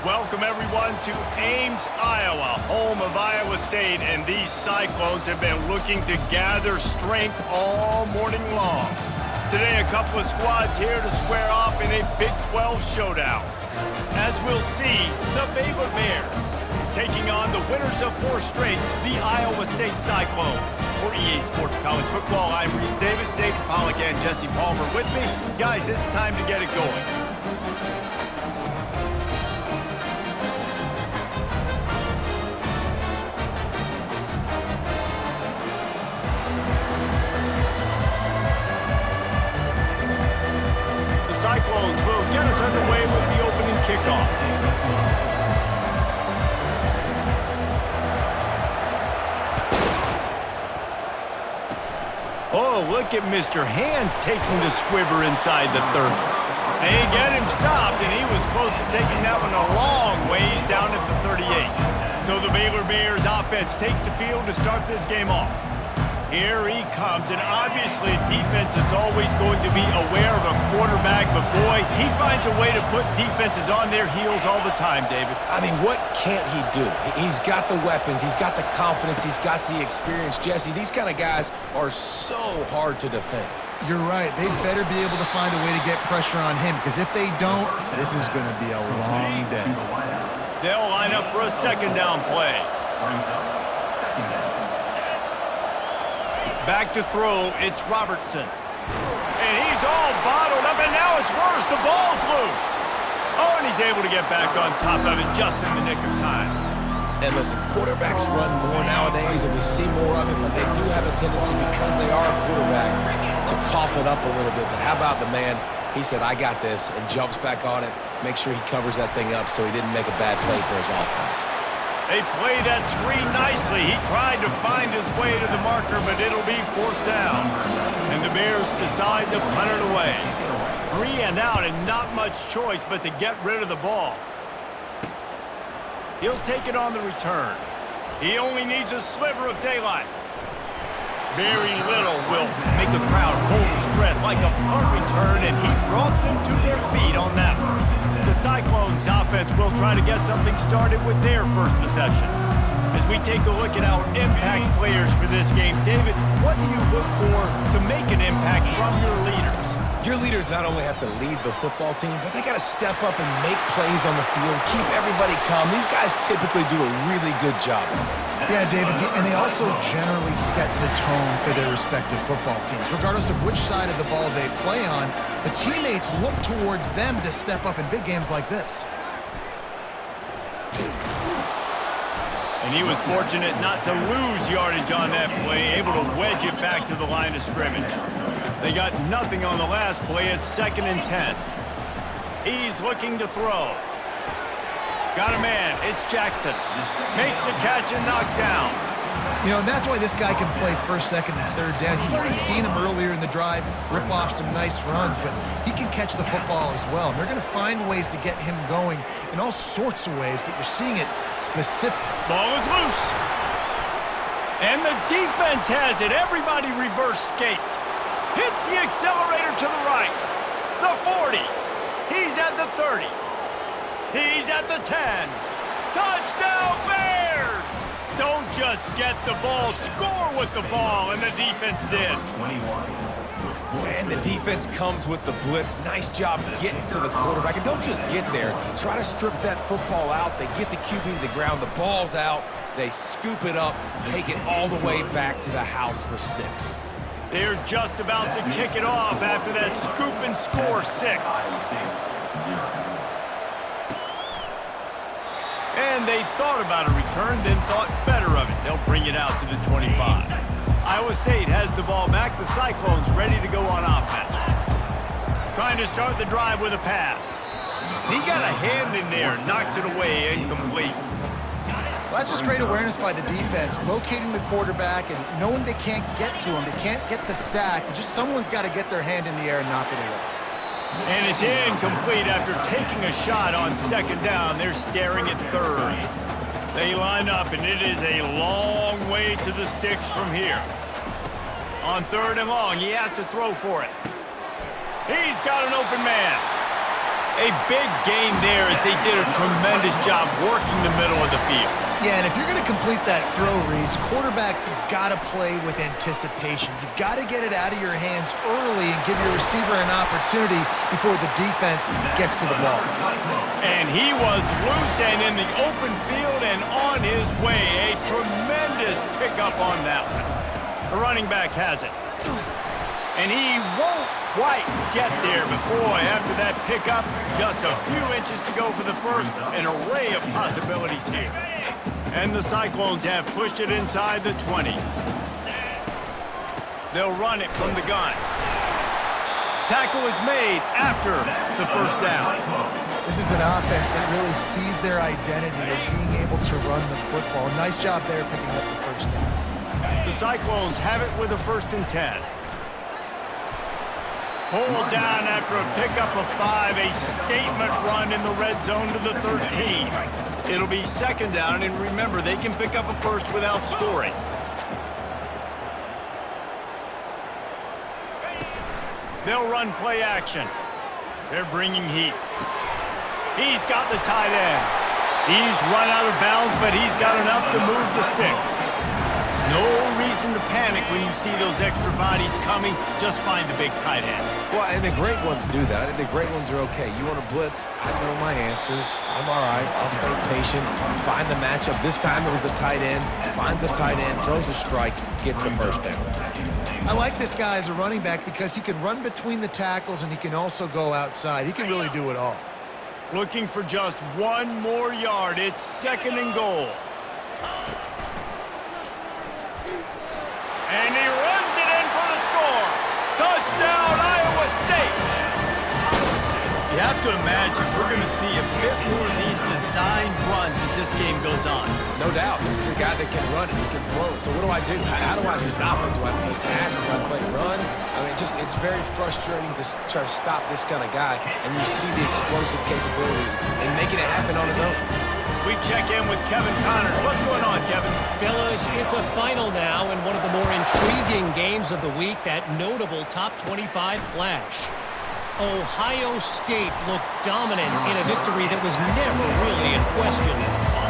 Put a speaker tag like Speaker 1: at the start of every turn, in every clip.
Speaker 1: Welcome, everyone, to Ames, Iowa, home of Iowa State, and these Cyclones have been looking to gather strength all morning long. Today, a couple of squads here to square off in a Big 12 showdown. As we'll see, the Baylor Bears taking on the winners of 4 straight, the Iowa State Cyclones. For EA Sports College Football, I'm Reese Davis, David Pollack, and Jesse Palmer with me. Guys, it's time to get it going. Cyclones will get us underway with the opening kickoff. Oh, look at Mr. Hahn taking the squibber inside the 30. They get him stopped, and he was close to taking that one a long ways down at the 38. So the Baylor Bears offense takes the field to start this game off. Here he comes, and obviously defense is always going to be aware of a quarterback, but boy, he finds a way to put defenses on their heels all the time, David.
Speaker 2: I mean, what can't he do? He's got the weapons, he's got the confidence, he's got the experience. Jesse, these kind of guys are so hard to defend.
Speaker 3: You're right. They better be able to find a way to get pressure on him, because if they don't, this is going to be a long day.
Speaker 1: They'll line up for a second down play. Back to throw, it's Robertson. And he's all bottled up, and now it's worse. The ball's loose. Oh, and he's able to get back on top of it just in the nick of time.
Speaker 2: And listen, quarterbacks run more nowadays, and we see more of it, but they do have a tendency, because they are a quarterback, to cough it up a little bit. But how about the man? He said, I got this, and jumps back on it, make sure he covers that thing up so he didn't make a bad play for his offense.
Speaker 1: They play that screen nicely. He tried to find his way to the marker, but it'll be 4th down. And the Bears decide to punt it away. 3 and out, and not much choice but to get rid of the ball. He'll take it on the return. He only needs a sliver of daylight. Very little will make a crowd hold its breath like a punt return, and he brought them to their feet on that one. The Cyclones offense will try to get something started with their first possession. As we take a look at our impact players for this game, David, what do you look for to make an impact from your leaders?
Speaker 2: Your leaders not only have to lead the football team, but they got to step up and make plays on the field, keep everybody calm. These guys typically do a really good job of it.
Speaker 3: Yeah, David, and they also generally set the tone for their respective football teams. Regardless of which side of the ball they play on, the teammates look towards them to step up in big games like this.
Speaker 1: And he was fortunate not to lose yardage on that play, able to wedge it back to the line of scrimmage. They got nothing on the last play. It's 2nd and 10. He's looking to throw. Got a man. It's Jackson. Makes a catch and knocked down.
Speaker 3: You know, and that's why this guy can play 1st, 2nd, and 3rd down. You've already seen him earlier in the drive rip off some nice runs, but he can catch the football as well. And they're going to find ways to get him going in all sorts of ways, but you're seeing it specific.
Speaker 1: Ball is loose. And the defense has it. Everybody reverse skate. Hits the accelerator to the right. The 40. He's at the 30. He's at the 10. Touchdown, Bears! Don't just get the ball, score with the ball, and the defense did.
Speaker 2: And the defense comes with the blitz. Nice job getting to the quarterback. And don't just get there. Try to strip that football out. They get the QB to the ground. The ball's out. They scoop it up, take it all the way back to the house for 6.
Speaker 1: They're just about to kick it off after that scoop and score 6. And they thought about a return, then thought better of it. They'll bring it out to the 25. Iowa State has the ball back. The Cyclones ready to go on offense. Trying to start the drive with a pass. He got a hand in there, knocks it away, incomplete.
Speaker 3: Well, that's just great awareness by the defense, locating the quarterback and knowing they can't get to him. They can't get the sack. Just someone's got to get their hand in the air and knock it away.
Speaker 1: And it's incomplete after taking a shot on 2nd down. They're staring at 3rd. They line up, and it is a long way to the sticks from here. On 3rd and long, he has to throw for it. He's got an open man. A big gain there as they did a tremendous job working the middle of the field.
Speaker 3: Yeah, and if you're going to complete that throw, Reese, quarterbacks have got to play with anticipation. You've got to get it out of your hands early and give your receiver an opportunity before the defense gets to the ball.
Speaker 1: And he was loose and in the open field and on his way. A tremendous pickup on that one. The running back has it. And he won't quite get there, but boy, after that pickup, just a few inches to go for the first. An array of possibilities here. And the Cyclones have pushed it inside the 20. They'll run it from the gun. Tackle is made after the first down.
Speaker 3: This is an offense that really sees their identity as being able to run the football. Nice job there picking up the first down.
Speaker 1: The Cyclones have it with a 1st and 10. Hold down after a pickup of 5, a statement run in the red zone to the 13. It'll be 2nd down, and remember, they can pick up a first without scoring. They'll run play action. They're bringing heat. He's got the tight end. He's run out of bounds, but he's got enough to move the sticks. No reason to panic when you see those extra bodies coming. Just find the big tight end.
Speaker 2: Well, and the great ones do that. I think the great ones are okay. You want to blitz? I know my answers. I'm all right. I'll stay patient. Find the matchup. This time it was the tight end. Finds the tight end, throws a strike, gets the first down.
Speaker 3: I like this guy as a running back because he can run between the tackles and he can also go outside. He can really do it all.
Speaker 1: Looking for just 1 more yard. It's 2nd and goal. And he runs it in for the score. Touchdown, Iowa State. You have to imagine we're going to see a bit more of these designed runs as this game goes on.
Speaker 2: No doubt. This is a guy that can run and he can throw. So what do I do? How do I stop him? Do I play pass? Do I play run? I mean, it's very frustrating to try to stop this kind of guy, and you see the explosive capabilities and making it happen on his own.
Speaker 1: We check in with Kevin Connors. What's going on, Kevin?
Speaker 4: Fellas, it's a final now in one of the more intriguing games of the week, that notable top 25 clash. Ohio State looked dominant in a victory that was never really in question.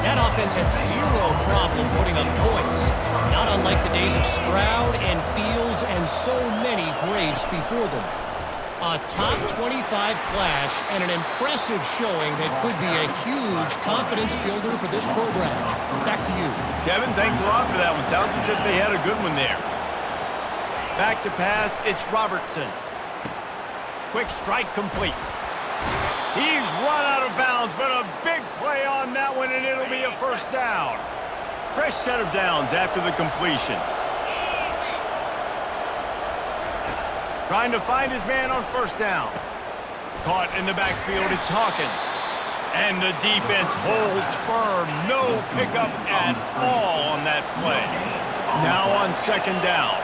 Speaker 4: That offense had zero problem putting up points, not unlike the days of Stroud and Fields and so many greats before them. A top 25 clash and an impressive showing that could be a huge confidence builder for this program. Back to you.
Speaker 1: Kevin, thanks a lot for that one. Sounds as if they had a good one there. Back to pass, it's Robertson. Quick strike complete. He's run out of bounds, but a big play on that one, and it'll be a 1st down. Fresh set of downs after the completion. Trying to find his man on 1st down. Caught in the backfield, it's Hawkins. And the defense holds firm. No pickup at all on that play. Now on 2nd down.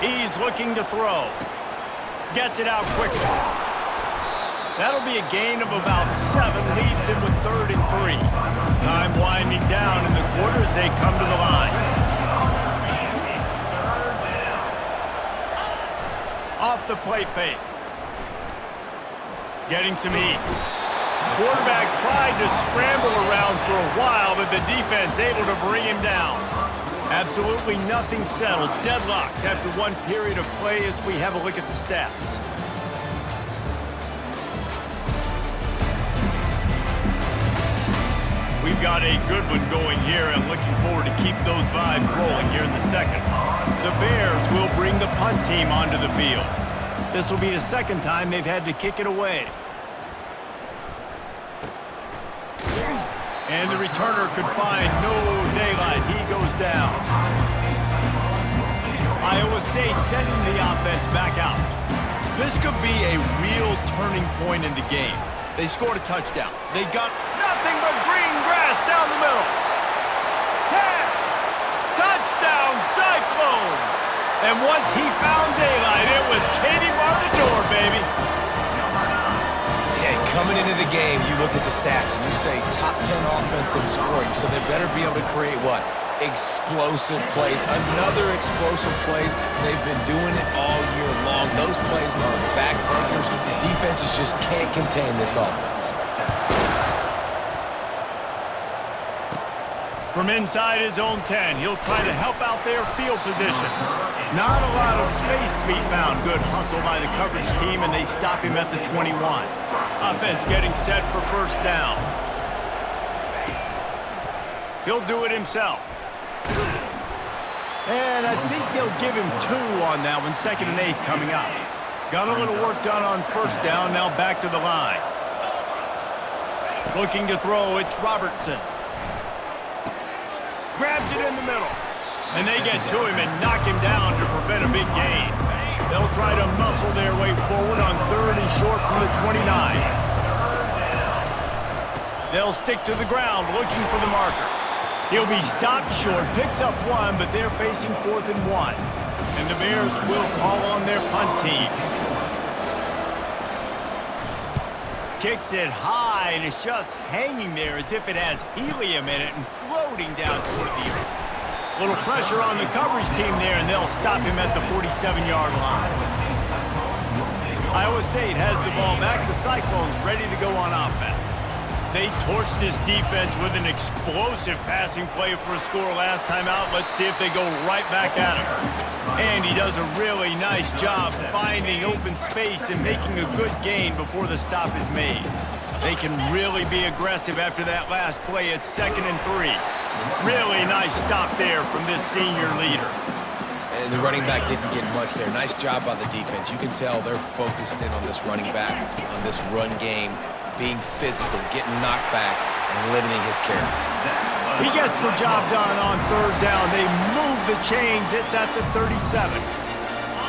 Speaker 1: He's looking to throw. Gets it out quickly. That'll be a gain of about 7. Leaves him with 3rd and 3. Time winding down in the quarter as they come to the line. Off the play fake. Getting some heat. Quarterback tried to scramble around for a while, but the defense able to bring him down. Absolutely nothing settled. Deadlocked after one period of play as we have a look at the stats. We've got a good one going here and looking forward to keep those vibes rolling here in the 2nd. The Bears will bring the punt team onto the field. This will be the 2nd time they've had to kick it away. And the returner could find no daylight. He goes down. Iowa State sending the offense back out. This could be a real turning point in the game. They scored a touchdown. They got nothing but green grass down the middle. 10. Touchdown, Cyclones. And once he found daylight, it was Katie bar the door, baby.
Speaker 2: Yeah, coming into the game, you look at the stats and you say top 10 offense in scoring, so they better be able to create what? explosive plays. Another explosive plays. They've been doing it all year long. Those plays are backbreakers. Defenses just can't contain this offense.
Speaker 1: From inside his own 10, he'll try to help out their field position. Not a lot of space to be found. Good hustle by the coverage team, and they stop him at the 21. Offense getting set for first down. He'll do it himself. And I think they'll give him 2 on that one. 2nd and 8 coming up. Got a little work done on first down. Now back to the line. Looking to throw, it's Robertson. Grabs it in the middle. And they get to him and knock him down to prevent a big gain. They'll try to muscle their way forward on 3rd and short from the 29. They'll stick to the ground looking for the marker. He'll be stopped short, picks up 1, but they're facing 4th and 1. And the Bears will call on their punt team. Kicks it high, and it's just hanging there as if it has helium in it and floating down toward the earth. Little pressure on the coverage team there, and they'll stop him at the 47-yard line. Iowa State has the ball back. The Cyclones ready to go on offense. They torched this defense with an explosive passing play for a score last time out. Let's see if they go right back at him. And he does a really nice job finding open space and making a good gain before the stop is made. They can really be aggressive after that last play. It's 2nd and 3. Really nice stop there from this senior leader.
Speaker 2: And the running back didn't get much there. Nice job by the defense. You can tell they're focused in on this running back, on this run game, being physical, getting knockbacks, and limiting his carries.
Speaker 1: He gets the job done on 3rd down. They move the chains. It's at the 37.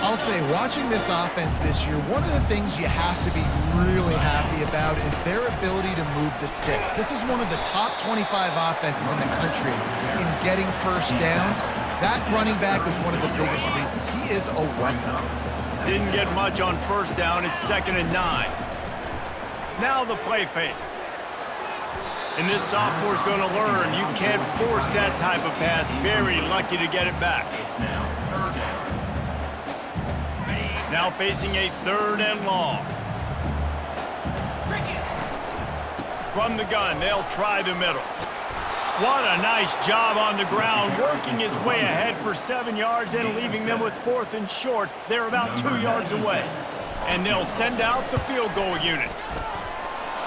Speaker 3: I'll say, watching this offense this year, one of the things you have to be really happy about is their ability to move the sticks. This is one of the top 25 offenses in the country in getting first downs. That running back is one of the biggest reasons. He is a weapon.
Speaker 1: Didn't get much on first down. It's 2nd and 9. Now the play fake. And this sophomore's going to learn you can't force that type of pass. Very lucky to get it back. Now facing a 3rd and long. From the gun, they'll try the middle. What a nice job on the ground, working his way ahead for 7 yards and leaving them with 4th and short. They're about 2 yards away. And they'll send out the field goal unit.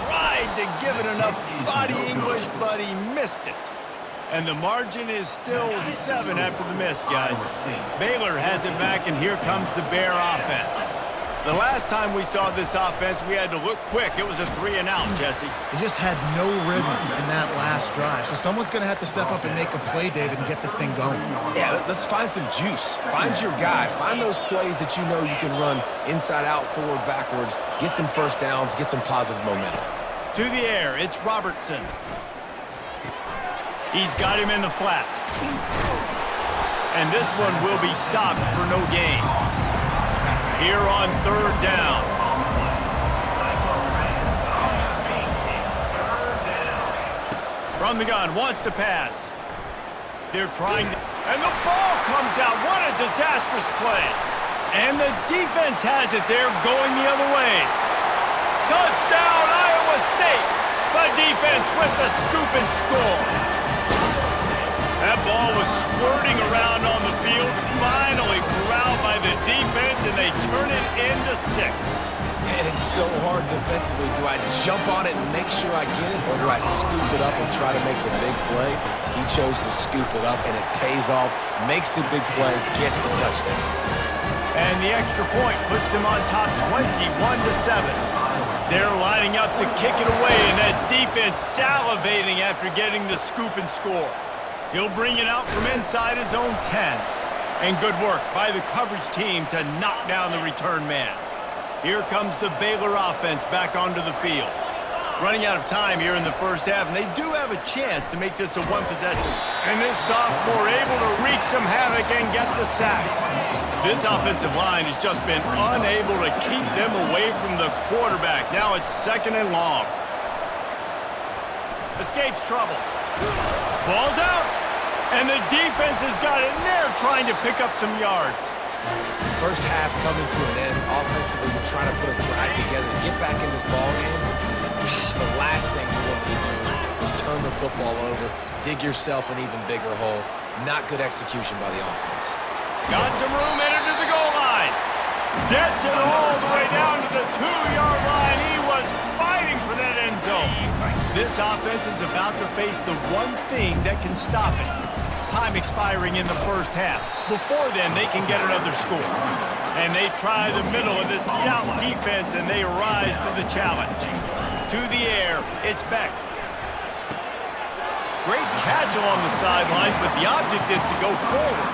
Speaker 1: Tried to give it enough body English, but he missed it. And the margin is still 7 after the miss, guys. Baylor has it back, and here comes the Bear offense. The last time we saw this offense, we had to look quick. It was a 3-and-out, Jesse.
Speaker 3: They just had no rhythm in that last drive. So someone's going to have to step up and make a play, David, and get this thing going.
Speaker 2: Yeah, let's find some juice. Find your guy. Find those plays that you know you can run inside out, forward, backwards. Get some first downs. Get some positive momentum.
Speaker 1: To the air, it's Robertson. He's got him in the flat. And this one will be stopped for no gain. Here on 3rd down. From the gun, wants to pass. They're trying to... And the ball comes out. What a disastrous play. And the defense has it. They're going the other way. Touchdown, Iowa State. The defense with the scoop and score. That ball was squirting around on the field, finally corralled by the defense, and they turn it into 6.
Speaker 2: And it's so hard defensively. Do I jump on it and make sure I get it, or do I scoop it up and try to make the big play? He chose to scoop it up, and it pays off, makes the big play, gets the touchdown.
Speaker 1: And the extra point puts them on top 21-7. They're lining up to kick it away, and that defense salivating after getting the scoop and score. He'll bring it out from inside his own 10. And good work by the coverage team to knock down the return man. Here comes the Baylor offense back onto the field. Running out of time here in the first half, and they do have a chance to make this a 1-possession. And this sophomore able to wreak some havoc and get the sack. This offensive line has just been unable to keep them away from the quarterback. Now it's 2nd and long. Escapes trouble. Ball's out. And the defense has got in there trying to pick up some yards.
Speaker 2: First half coming to an end. Offensively, we're trying to put a drive together to get back in this ball game. The last thing you want to do is turn the football over, dig yourself an even bigger hole. Not good execution by the offense.
Speaker 1: Got some room headed to the goal line. Gets it all the way down to the 2-yard line. He was fighting for that end zone. This offense is about to face the one thing that can stop it. Time expiring in the first half. Before then, they can get another score. And they try the middle of this stout defense, and they rise to the challenge. To the air, it's Beck. Great catch along the sidelines, but the object is to go forward.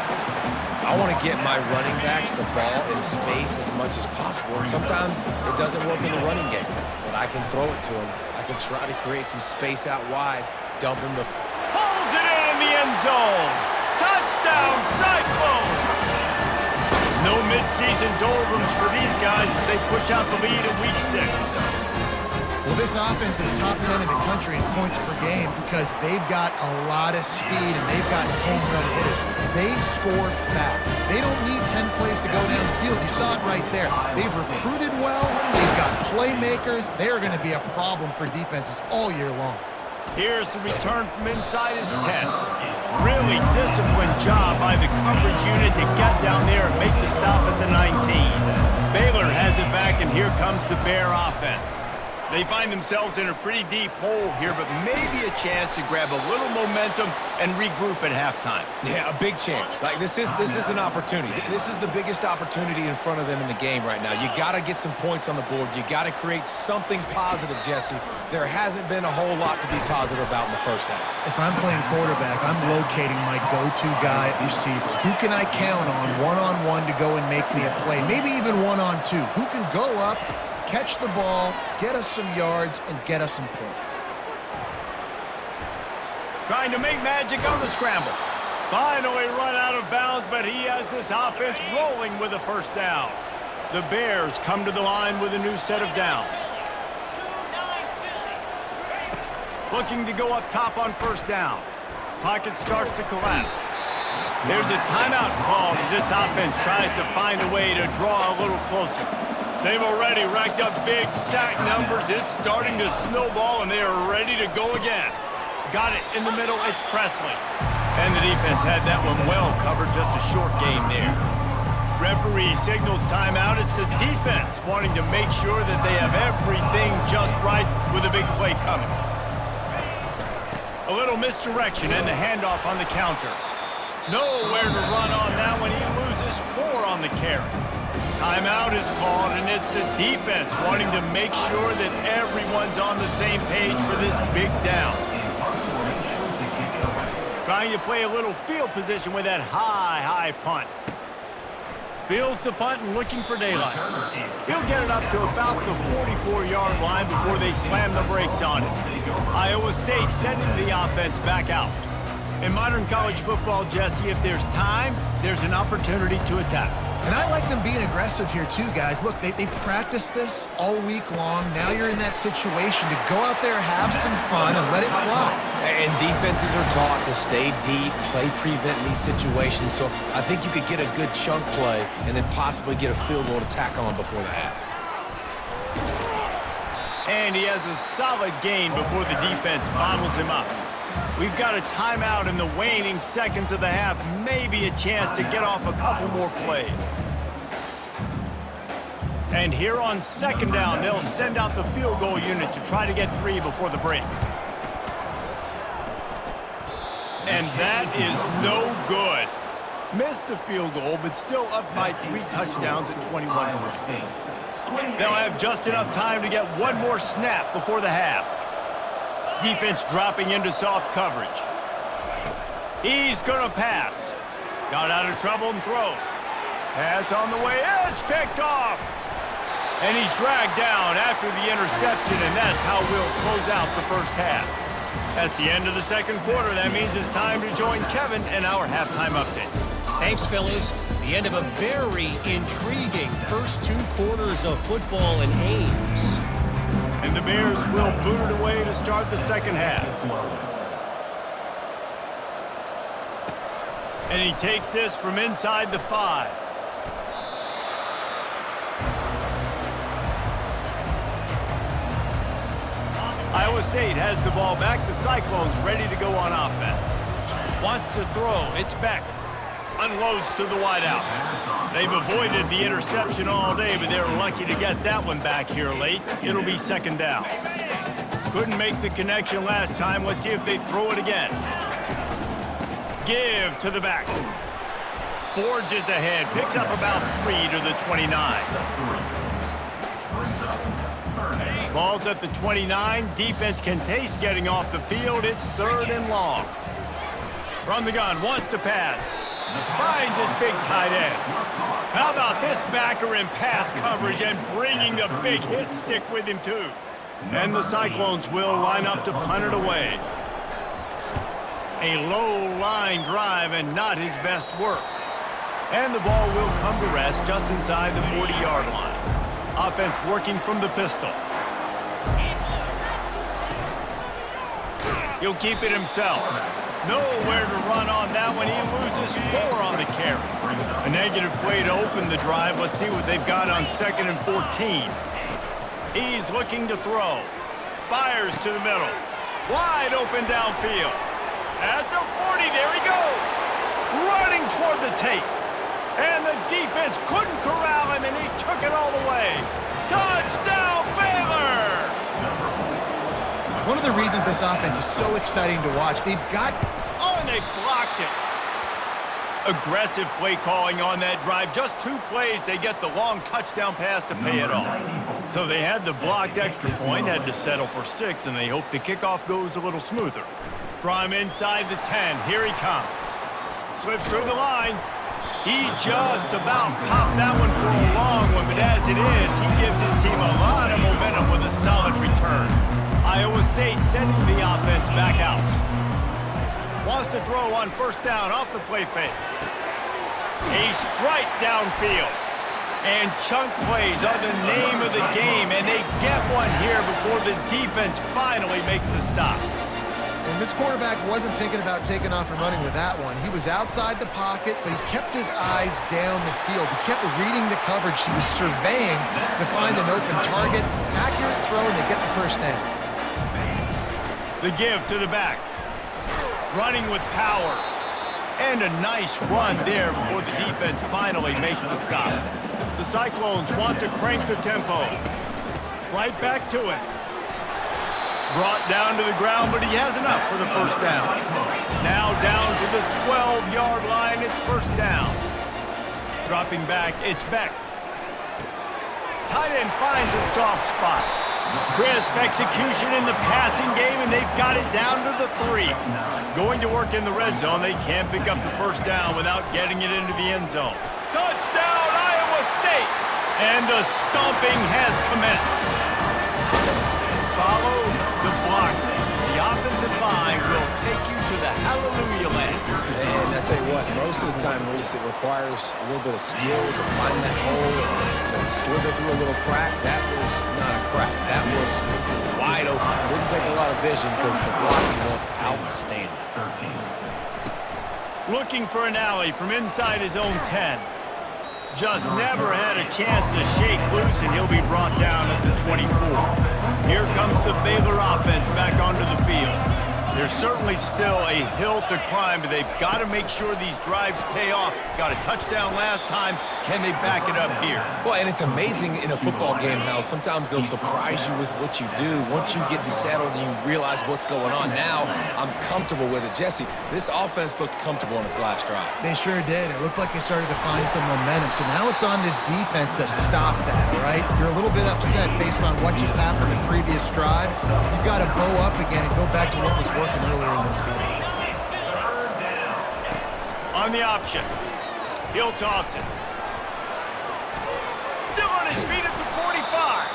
Speaker 2: I want to get my running backs the ball in space as much as possible. And sometimes it doesn't work in the running game, but I can throw it to them. I can try to create some space out wide, dump them the...
Speaker 1: Pulls it in the end zone. Touchdown, Cyclones! No mid-season doldrums for these guys as they push out the lead in Week 6.
Speaker 3: Well, this offense is top 10 in the country in points per game because they've got a lot of speed and they've got home run hitters. They score fast. They don't need 10 plays to go down the field. You saw it right there. They've recruited well. They've got playmakers. They are going to be a problem for defenses all year long.
Speaker 1: Here's the return from inside his 10. Really disciplined job by the coverage unit to get down there and make the stop at the 19. Baylor has it back, and here comes the Bear offense. They find themselves in a pretty deep hole here, but maybe a chance to grab a little momentum and regroup at halftime.
Speaker 2: Yeah, a big chance. Like this is an opportunity. This is the biggest opportunity in front of them in the game right now. You got to get some points on the board. You got to create something positive, Jesse. There hasn't been a whole lot to be positive about in the first half.
Speaker 3: If I'm playing quarterback, I'm locating my go-to guy at receiver. Who can I count on one-on-one to go and make me a play? Maybe even one-on-two. Who can go up, catch the ball, get us some yards, and get us some points.
Speaker 1: Trying to make magic on the scramble. Finally run out of bounds, but he has this offense rolling with a first down. The Bears come to the line with a new set of downs. Looking to go up top on first down. Pocket starts to collapse. There's a timeout called as this offense tries to find a way to draw a little closer. They've already racked up big sack numbers. It's starting to snowball, and they are ready to go again. Got it in the middle. It's Presley. And the defense had that one well covered. Just a short game there. Referee signals timeout. It's the defense wanting to make sure that they have everything just right with a big play coming. A little misdirection and the handoff on the counter. Nowhere to run on that one. He loses 4 on the carry. Timeout is called, and it's the defense wanting to make sure that everyone's on the same page for this big down. Trying to play a little field position with that high punt. Fields the punt and looking for daylight. He'll get it up to about the 44-yard line before they slam the brakes on it. Iowa State sending the offense back out. In modern college football, Jesse, if there's time, there's an opportunity to attack.
Speaker 3: And I like them being aggressive here too, guys. Look, they practiced this all week long. Now you're in that situation to go out there, have some fun, and let it fly.
Speaker 2: And defenses are taught to stay deep, play prevent in these situations. So I think you could get a good chunk play and then possibly get a field goal to tack on before the half.
Speaker 1: And he has a solid gain before the defense bottles him up. We've got a timeout in the waning seconds of the half. Maybe a chance to get off a couple more plays. And here on second down, they'll send out the field goal unit to try to get 3 before the break. And that is no good. Missed the field goal, but still up by 3 touchdowns at 21 points. They'll have just enough time to get one more snap before the half. Defense dropping into soft coverage. He's going to pass. Got out of trouble and throws. Pass on the way. It's picked off. And he's dragged down after the interception, and that's how we'll close out the first half. That's the end of the second quarter. That means it's time to join Kevin in our halftime update.
Speaker 4: Thanks, fellas. The end of a very intriguing first 2 quarters of football in Ames.
Speaker 1: And the Bears will boot it away to start the second half. And he takes this from inside the 5. Iowa State has the ball back. The Cyclones ready to go on offense. Wants to throw. It's Beck. Unloads to the wideout. They've avoided the interception all day, but they're lucky to get that one back here late. It'll be second down. Couldn't make the connection last time. Let's see if they throw it again. Give to the back. Forges ahead. Picks up about 3 to the 29. Ball's at the 29. Defense can taste getting off the field. It's 3rd and long. From the gun, wants to pass. Finds his big tight end. How about this backer in pass coverage and bringing the big hit stick with him too. And the Cyclones will line up to punt it away. A low line drive and not his best work. And the ball will come to rest just inside the 40-yard line. Offense working from the pistol. He'll keep it himself. Nowhere to run on that one. He loses 4 on the carry. A negative play to open the drive. Let's see what they've got on 2nd and 14. He's looking to throw. Fires to the middle. Wide open downfield. At the 40, there he goes. Running toward the tape. And the defense couldn't corral him, and he took it all the way. Touchdown, Baylor!
Speaker 3: One of the reasons this offense is so exciting to watch, they've got...
Speaker 1: Oh, and they blocked it. Aggressive play calling on that drive. Just 2 plays, they get the long touchdown pass to pay it off. So they had the blocked extra point, had to settle for 6, and they hope the kickoff goes a little smoother. From inside the 10, here he comes. Slips through the line. He just about popped that one for a long one, but as it is, he gives his team a lot of momentum with a solid return. Iowa State sending the offense back out. Wants to throw on 1st down off the play fake. A strike downfield. And chunk plays are the name of the game, and they get one here before the defense finally makes the stop.
Speaker 3: And this quarterback wasn't thinking about taking off and running with that one. He was outside the pocket, but he kept his eyes down the field. He kept reading the coverage. He was surveying to find an open target. Accurate throw, and they get the 1st down.
Speaker 1: The give to the back. Running with power. And a nice run there before the defense finally makes the stop. The Cyclones want to crank the tempo. Right back to it. Brought down to the ground, but he has enough for the 1st down. Now down to the 12-yard line, it's 1st down. Dropping back, it's Beck. Tight end finds a soft spot. Crisp execution in the passing game, and they've got it down to the 3. Going to work in the red zone, they can't pick up the 1st down without getting it into the end zone. Touchdown, Iowa State! And the stomping has commenced. Follow the blocker. The offensive line will take you to the hallelujah land.
Speaker 2: And I tell you what, most of the time, Reese, it requires a little bit of skill to find that hole and slither through a little crack. That was not a crack. That was wide open. Didn't take a lot of vision because the blocking was outstanding.
Speaker 1: Looking for an alley from inside his own 10. Just never had a chance to shake loose, and he'll be brought down at the 24. Here comes the Baylor offense back onto the field. There's certainly still a hill to climb, but they've got to make sure these drives pay off. Got a touchdown last time. Can they back it up here?
Speaker 2: Well, and it's amazing in a football game how sometimes they'll surprise you with what you do. Once you get settled and you realize what's going on, now I'm comfortable with it. Jesse, this offense looked comfortable on its last drive.
Speaker 3: They sure did. It looked like they started to find some momentum. So now it's on this defense to stop that, all right? You're a little bit upset based on what just happened the previous drive. You've got to bow up again and go back to what was working earlier in this game.
Speaker 1: On the option. He'll toss it. Still on his feet at the 45.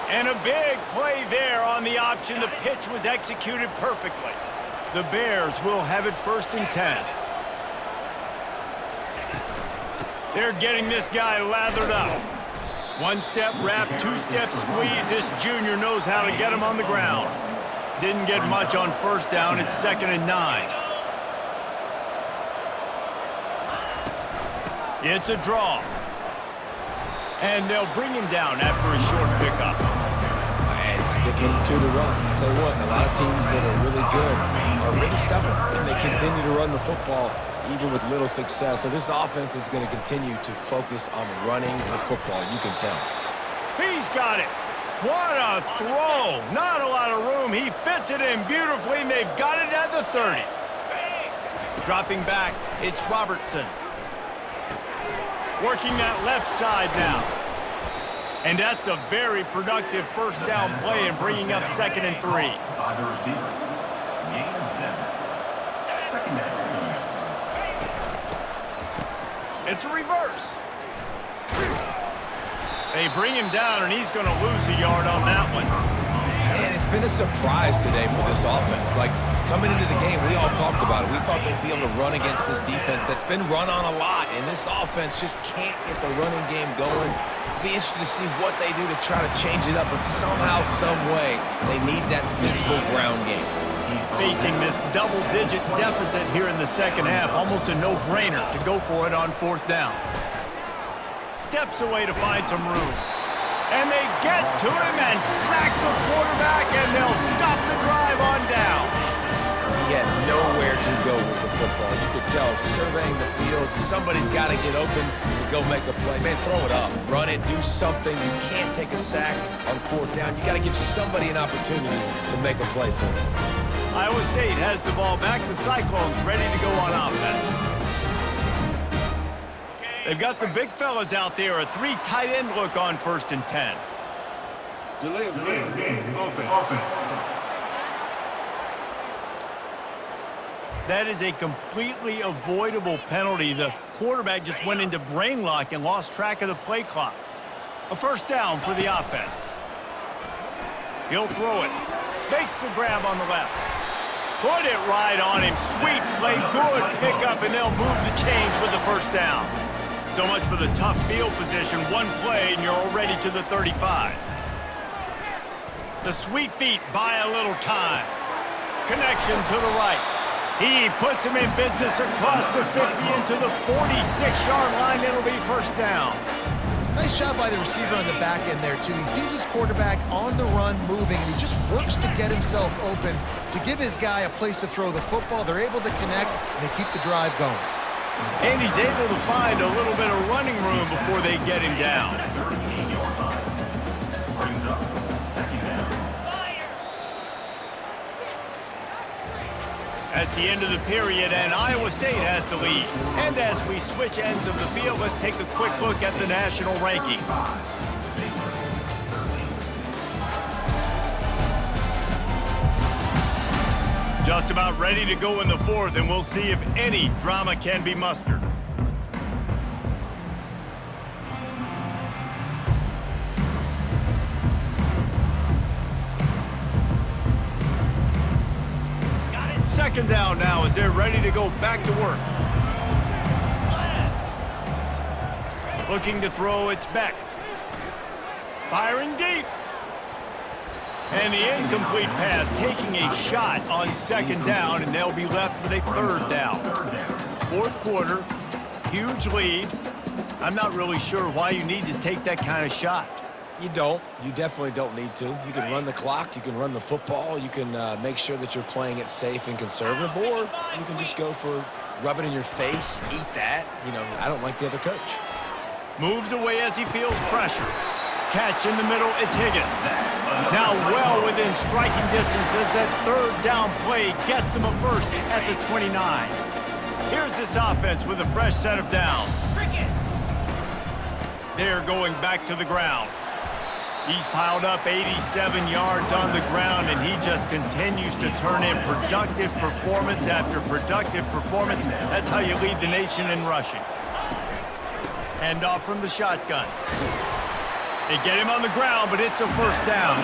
Speaker 1: And a big play there on the option. The pitch was executed perfectly. The Bears will have it 1st and 10. They're getting this guy lathered up. 1-step wrap, 2-step squeeze. This junior knows how to get him on the ground. Didn't get much on 1st down. It's 2nd and 9. It's a draw. And they'll bring him down after a short pickup.
Speaker 2: And sticking to the run. I'll tell you what, a lot of teams that are really good are really stubborn, and they continue to run the football even with little success. So this offense is going to continue to focus on running the football. You can tell.
Speaker 1: He's got it. What a throw. Not a lot of room. He fits it in beautifully, and they've got it at the 30. Dropping back, it's Robertson. Working that left side now. And that's a very productive first down play and bringing up 2nd and 3.
Speaker 5: By the receiver. Gain of 7. Second down.
Speaker 1: It's a reverse. They bring him down, and he's going to lose a yard on that one.
Speaker 2: Man, it's been a surprise today for this offense. Like, coming into the game, we all talked about it. We thought they'd be able to run against this defense that's been run on a lot, and this offense just can't get the running game going. Be interested to see what they do to try to change it up, but somehow, some way, they need that physical ground game.
Speaker 1: Facing this double-digit deficit here in the second half, almost a no-brainer to go for it on 4th down. Steps away to find some room. And they get to him and sack the quarterback, and they'll stop the drive on down.
Speaker 2: He had nowhere to go with the football. You could tell, surveying the field, somebody's got to get open to go make a play. Man, throw it up, run it, do something. You can't take a sack on 4th down. You got to give somebody an opportunity to make a play for him.
Speaker 1: Iowa State has the ball back. The Cyclones ready to go on offense. They've got the big fellas out there. A 3 tight end look on 1st and 10.
Speaker 6: Delay of game. Offense.
Speaker 1: That is a completely avoidable penalty. The quarterback just went into brain lock and lost track of the play clock. A 1st down for the offense. He'll throw it. Makes the grab on the left. Put it right on him. Sweet play. Good pickup, and they'll move the chains with the 1st down. So much for the tough field position. One play, and you're already to the 35. The sweet feet buy a little time. Connection to the right. He puts him in business across the 50 into the 46-yard line. It'll be 1st down.
Speaker 3: Nice job by the receiver on the back end there, too. He sees his quarterback on the run moving, and he just works to get himself open to give his guy a place to throw the football. They're able to connect, and they keep the drive going.
Speaker 1: And he's able to find a little bit of running room before they get him down.
Speaker 5: Brings up 2nd down.
Speaker 1: That's the end of the period, and Iowa State has the lead. And as we switch ends of the field, let's take a quick look at the national rankings. Just about ready to go in the 4th, and we'll see if any drama can be mustered. Second down now as they're ready to go back to work. Looking to throw, it's Beck. Firing deep. And the incomplete pass taking a shot on 2nd down, and they'll be left with a 3rd down. 4th quarter, huge lead. I'm not really sure why you need to take that kind of shot.
Speaker 2: You don't. You definitely don't need to. You can run the clock. You can run the football. You can make sure that you're playing it safe and conservative, or you can just go for rub it in your face, eat that. You know, I don't like the other coach.
Speaker 1: Moves away as he feels pressure. Catch in the middle, it's Higgins. Now well within striking distance as that 3rd down play gets him a 1st at the 29. Here's this offense with a fresh set of downs. They're going back to the ground. He's piled up 87 yards on the ground, and he just continues to turn in productive performance after productive performance. That's how you lead the nation in rushing. Hand off from the shotgun. They get him on the ground, but it's a 1st down.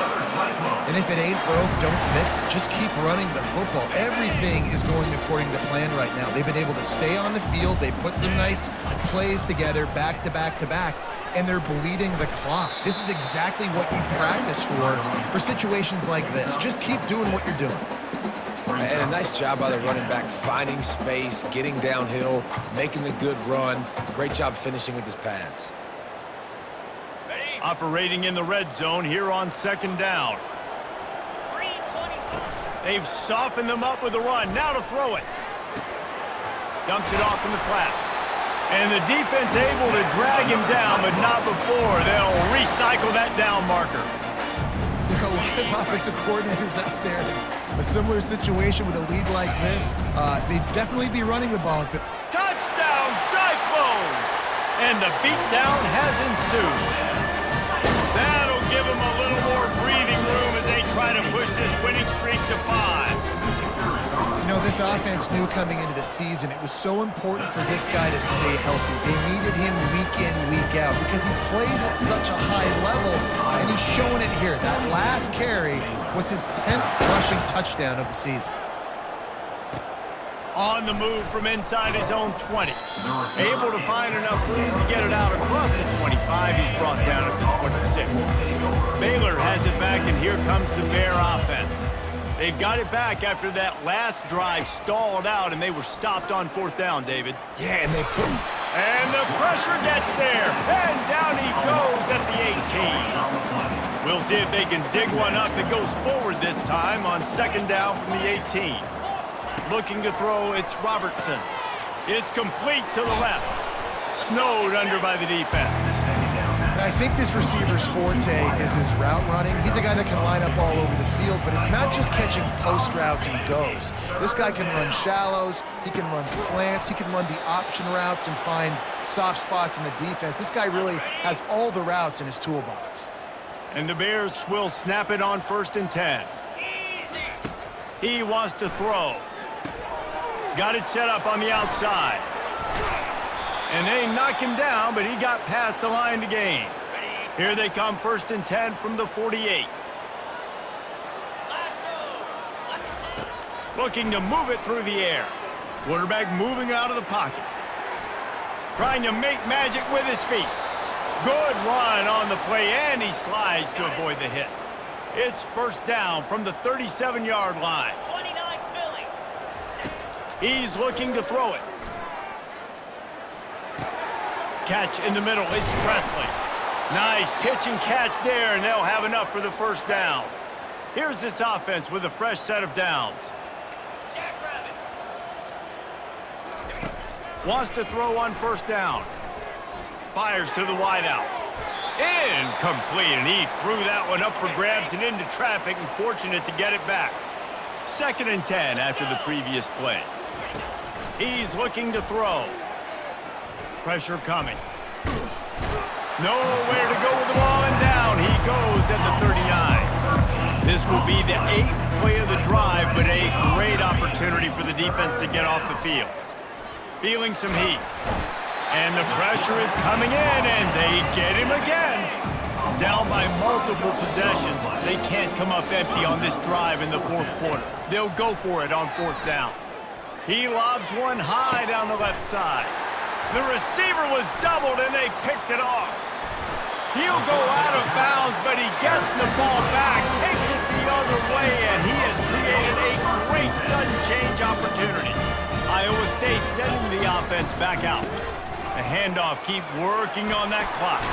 Speaker 3: And if it ain't broke, don't fix it. Just keep running the football. Everything is going according to plan right now. They've been able to stay on the field. They put some nice plays together back to back to back, and they're bleeding the clock. This is exactly what you practice for situations like this. Just keep doing what you're doing.
Speaker 2: And a nice job by the running back, finding space, getting downhill, making the good run. Great job finishing with his pads.
Speaker 1: Operating in the red zone here on second down. They've softened them up with a run. Now to throw it. Dumps it off in the flats. And the defense able to drag him down, but not before. They'll recycle that down marker.
Speaker 3: There are a lot of offensive coordinators out there in a similar situation with a lead like this. They'd definitely be running the ball. But
Speaker 1: Touchdown, Cyclones! And the beatdown has ensued. That'll give them a little more breathing room as they try to push this winning streak to 5.
Speaker 3: you know, this offense knew coming into the season it was so important for this guy to stay healthy. They needed him week in, week out because he plays at such a high level, and he's showing it here. That last carry was his 10th rushing touchdown of the season.
Speaker 1: On the move from inside his own 20. Able to find enough room to get it out across the 25. He's brought down at the 26. Baylor has it back, and here comes the Bear offense. They've got it back after that last drive stalled out, and they were stopped on 4th down, David.
Speaker 2: Yeah, and they put him.
Speaker 1: And the pressure gets there, and down he goes at the 18. We'll see if they can dig one up. It goes forward this time on 2nd down from the 18. Looking to throw, it's Robertson. It's complete to the left. Snowed under by the defense.
Speaker 3: And I think this receiver's forte is his route running. He's a guy that can line up all over the field, but it's not just catching post routes and goes. This guy can run shallows, he can run slants, he can run the option routes and find soft spots in the defense. This guy really has all the routes in his toolbox.
Speaker 1: And the Bears will snap it on 1st and 10. He wants to throw. Got it set up on the outside. And they knock him down, but he got past the line to gain. Here they come, 1st and 10 from the 48. Looking to move it through the air. Quarterback moving out of the pocket. Trying to make magic with his feet. Good run on the play, and he slides to avoid the hit. It's 1st down from the 37-yard line. He's looking to throw it. Catch in the middle, it's Presley. Nice pitch and catch there, and they'll have enough for the 1st down. Here's this offense with a fresh set of downs. Wants to throw on 1st down. Fires to the wideout. Incomplete, and he threw that one up for grabs and into traffic, and fortunate to get it back. 2nd and 10 after the previous play. He's looking to throw. Pressure coming. Nowhere to go with the ball, and down he goes at the 39. This will be the 8th play of the drive, but a great opportunity for the defense to get off the field. Feeling some heat. And the pressure is coming in, and they get him again. Down by multiple possessions. They can't come up empty on this drive in the 4th quarter. They'll go for it on 4th down. He lobs one high down the left side. The receiver was doubled, and they picked it off. He'll go out of bounds, but he gets the ball back, takes it the other way, and he has created a great sudden change opportunity. Iowa State sending the offense back out. A handoff, keep working on that clock.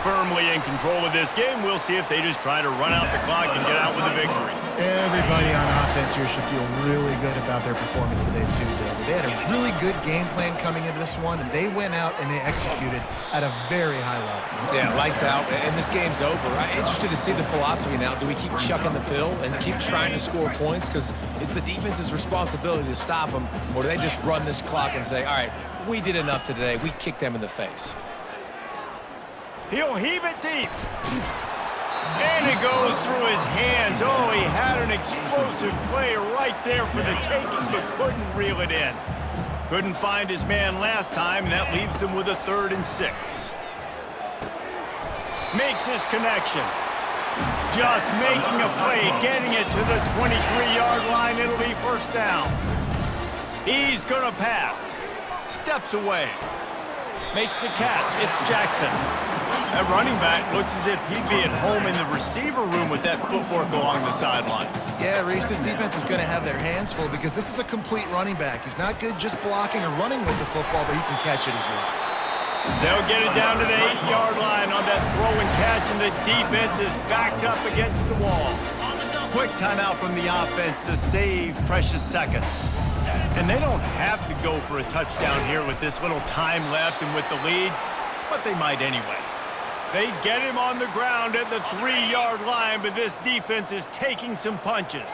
Speaker 1: Firmly in control of this game. We'll see if they just try to run out the clock and get out with a victory.
Speaker 3: Everybody on offense here should feel really good about their performance today, too, David. They had a really good game plan coming into this one, and they went out and they executed at a very high level.
Speaker 2: Yeah, lights out, and this game's over. I'm interested to see the philosophy now. Do we keep chucking the pill and keep trying to score points? Because it's the defense's responsibility to stop them, or do they just run this clock and say, all right, we did enough today. We kicked them in the face.
Speaker 1: He'll heave it deep. And it goes through his hands. Oh, he had an explosive play right there for the taking, but couldn't reel it in. Couldn't find his man last time, and that leaves him with a 3rd and 6. Makes his connection. Just making a play, getting it to the 23-yard line. It'll be 1st down. He's going to pass. Steps away. Makes the catch. It's Jackson. That running back looks as if he'd be at home in the receiver room with that footwork along the sideline.
Speaker 3: Yeah, Reese, this defense is going to have their hands full because this is a complete running back. He's not good just blocking or running with the football, but he can catch it as well.
Speaker 1: They'll get it down to the 8-yard line on that throw and catch, and the defense is backed up against the wall. Quick timeout from the offense to save precious seconds. And they don't have to go for a touchdown here with this little time left and with the lead, but they might anyway. They get him on the ground at the 3-yard line, but this defense is taking some punches.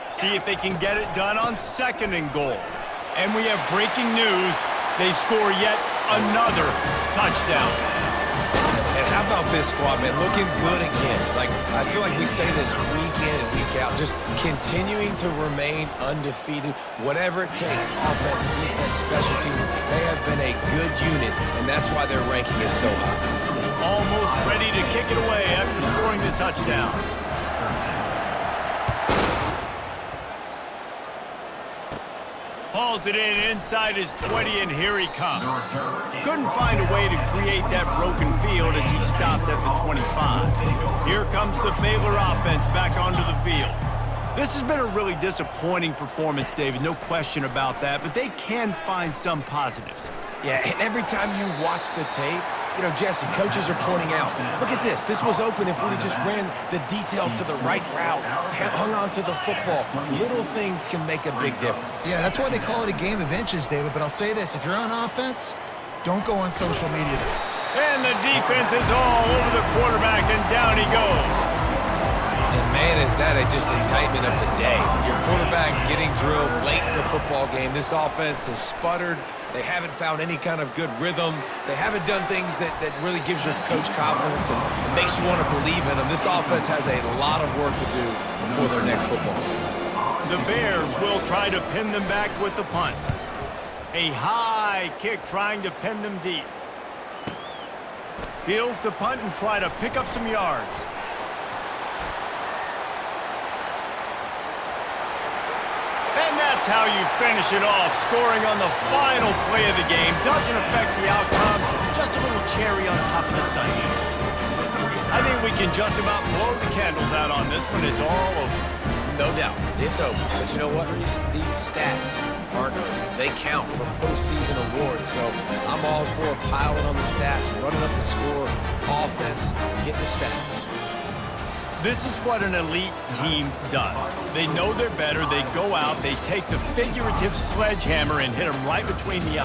Speaker 1: See if they can get it done on 2nd and goal. And we have breaking news. They score yet another touchdown.
Speaker 2: And how about this squad, man? Looking good again. Like, I feel like we say this week in and week out, just continuing to remain undefeated, whatever it takes, offense, defense, special teams. They have been a good unit, and that's why their ranking is so high.
Speaker 1: Almost ready to kick it away after scoring the touchdown. Hauls it in inside his 20, and here he comes. Couldn't find a way to create that broken field as he stopped at the 25. Here comes the Baylor offense back onto the field. This has been a really disappointing performance, David, no question about that, but they can find some positives.
Speaker 2: Yeah, and every time you watch the tape, you know, Jesse, coaches are pointing out, look at this. This was open if we'd have just ran the details to the right route, hung on to the football. Little things can make a big difference.
Speaker 3: Yeah, that's why they call it a game of inches, David. But I'll say this, if you're on offense, don't go on social media.
Speaker 1: And the defense is all over the quarterback, and down he goes.
Speaker 2: And man, is that just indictment of the day. Your quarterback getting drilled late in the football game. This offense has sputtered. They haven't found any kind of good rhythm. They haven't done things that really gives your coach confidence and makes you want to believe in them. This offense has a lot of work to do before their next football game.
Speaker 1: The Bears will try to pin them back with the punt. A high kick trying to pin them deep. Fields the punt and try to pick up some yards. And that's how you finish it off, scoring on the final play of the game. Doesn't affect the outcome, just a little cherry on top of the sundae. I think we can just about blow the candles out on this one. It's all over.
Speaker 2: No doubt, it's over. But you know what, Reese? These stats aren't over. They count for postseason awards. So I'm all for piling on the stats, running up the score, offense, get the stats.
Speaker 1: This is what an elite team does. They know they're better. They go out, they take the figurative sledgehammer and hit them right between the eyes.